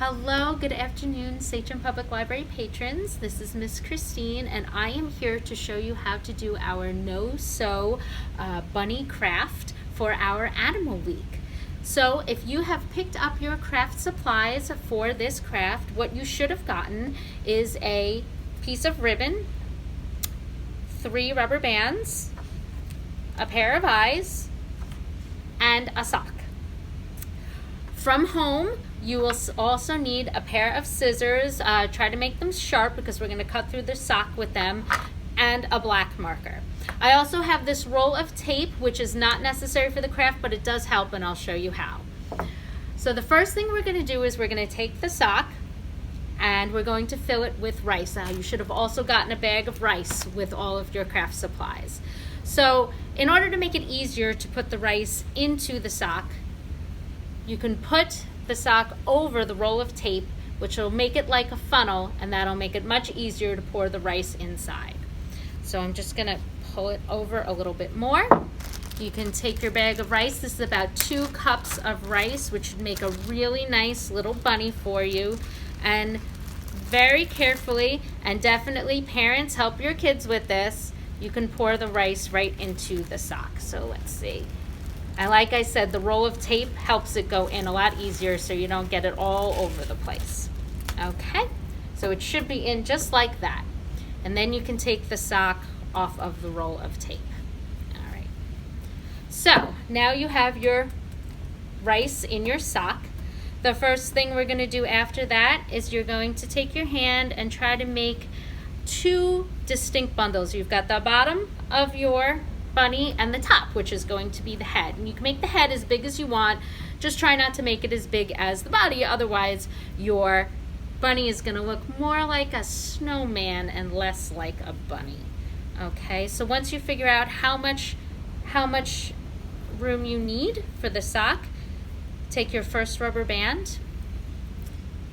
Hello, good afternoon, Sachem Public Library patrons. This is Miss Christine, and I am here to show you how to do our no-sew bunny craft for our Animal Week. So if you have picked up your craft supplies for this craft, what you should have gotten is a piece of ribbon, 3 rubber bands, a pair of eyes, and a sock. From home, you will also need a pair of scissors. Try to make them sharp because we're going to cut through the sock with them, and a black marker. I also have this roll of tape, which is not necessary for the craft, but it does help, and I'll show you how. So the first thing we're going to do is we're going to take the sock and we're going to fill it with rice. You should have also gotten a bag of rice with all of your craft supplies. So in order to make it easier to put the rice into the sock, you can put the sock over the roll of tape, which will make it like a funnel, and that'll make it much easier to pour the rice inside. So I'm just gonna pull it over a little bit more. You can take your bag of rice. This is about 2 cups of rice, which should make a really nice little bunny for you. And very carefully, and definitely parents, help your kids with this, you can pour the rice right into the sock. So let's see. And like I said, the roll of tape helps it go in a lot easier so you don't get it all over the place. Okay, so it should be in just like that. And then you can take the sock off of the roll of tape. All right. So now you have your rice in your sock. The first thing we're gonna do after that is you're going to take your hand and try to make 2 distinct bundles. You've got the bottom of your bunny and the top, which is going to be the head. And you can make the head as big as you want. Just try not to make it as big as the body, otherwise your bunny is going to look more like a snowman and less like a bunny. Okay, so once you figure out how much room you need for the sock, take your first rubber band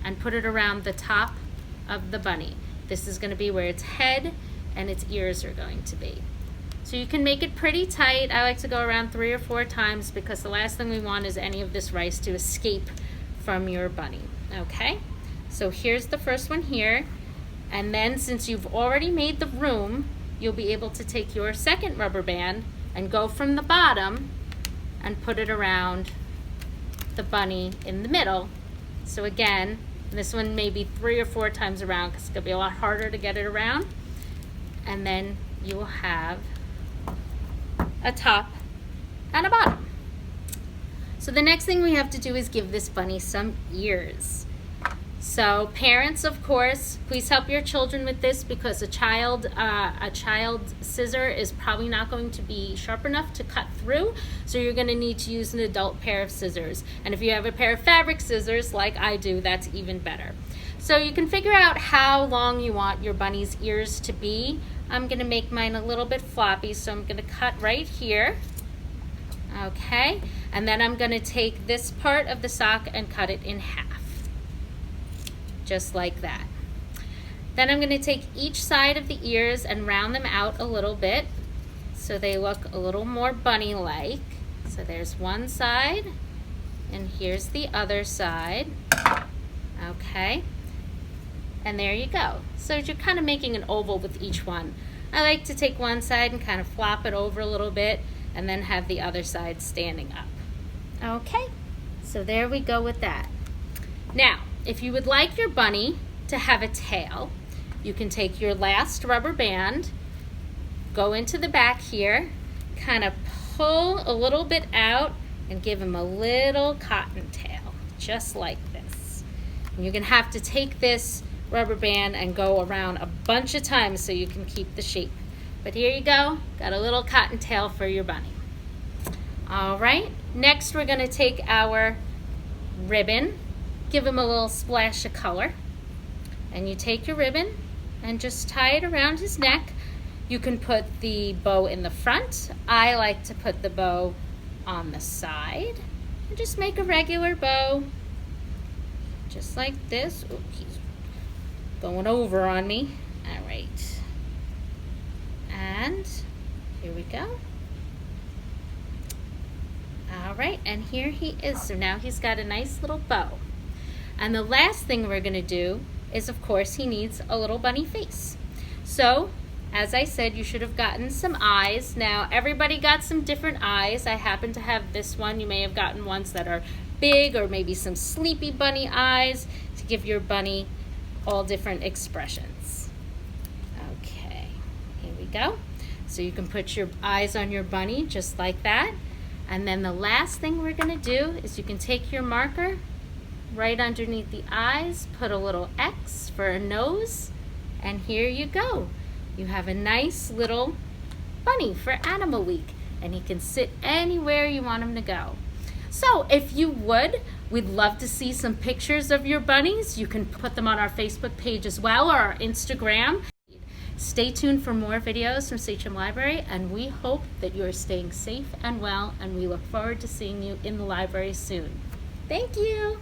and put it around the top of the bunny. This is going to be where its head and its ears are going to be. So you can make it pretty tight. I like to go around 3 or 4 times because the last thing we want is any of this rice to escape from your bunny. Okay, so here's the first one here. And then since you've already made the room, you'll be able to take your second rubber band and go from the bottom and put it around the bunny in the middle. So again, this one may be 3 or 4 times around because it's going to be a lot harder to get it around. And then you will have a top and a bottom. So the next thing we have to do is give this bunny some ears. So parents, of course, please help your children with this because a child scissor is probably not going to be sharp enough to cut through. So you're going to need to use an adult pair of scissors. And if you have a pair of fabric scissors like I do, that's even better. So you can figure out how long you want your bunny's ears to be. I'm going to make mine a little bit floppy, so I'm going to cut right here. Okay, and then I'm going to take this part of the sock and cut it in half. Just like that. Then I'm going to take each side of the ears and round them out a little bit so they look a little more bunny-like. So there's one side, and here's the other side. Okay. And there you go. So you're kind of making an oval with each one. I like to take one side and kind of flop it over a little bit and then have the other side standing up. Okay, so there we go with that. Now, if you would like your bunny to have a tail, you can take your last rubber band, go into the back here, kind of pull a little bit out and give him a little cottontail, just like this. And you're gonna have to take this rubber band and go around a bunch of times so you can keep the shape. But here you go, got a little cottontail for your bunny. All right, next we're gonna take our ribbon, give him a little splash of color. And you take your ribbon and just tie it around his neck. You can put the bow in the front. I like to put the bow on the side. And just make a regular bow, just like this. Ooh, he's going over on me. All right. And here we go. All right, and here he is. So now he's got a nice little bow. And the last thing we're going to do is, of course, he needs a little bunny face. So, as I said, you should have gotten some eyes. Now, everybody got some different eyes. I happen to have this one. You may have gotten ones that are big, or maybe some sleepy bunny eyes to give your bunny all different expressions. Okay, here we go. So you can put your eyes on your bunny just like that. And then the last thing we're going to do is you can take your marker right underneath the eyes, put a little X for a nose, and here you go. You have a nice little bunny for Animal Week, and he can sit anywhere you want him to go. So if you would, we'd love to see some pictures of your bunnies. You can put them on our Facebook page as well, or our Instagram. Stay tuned for more videos from Sachem Library, and we hope that you are staying safe and well, and we look forward to seeing you in the library soon. Thank you.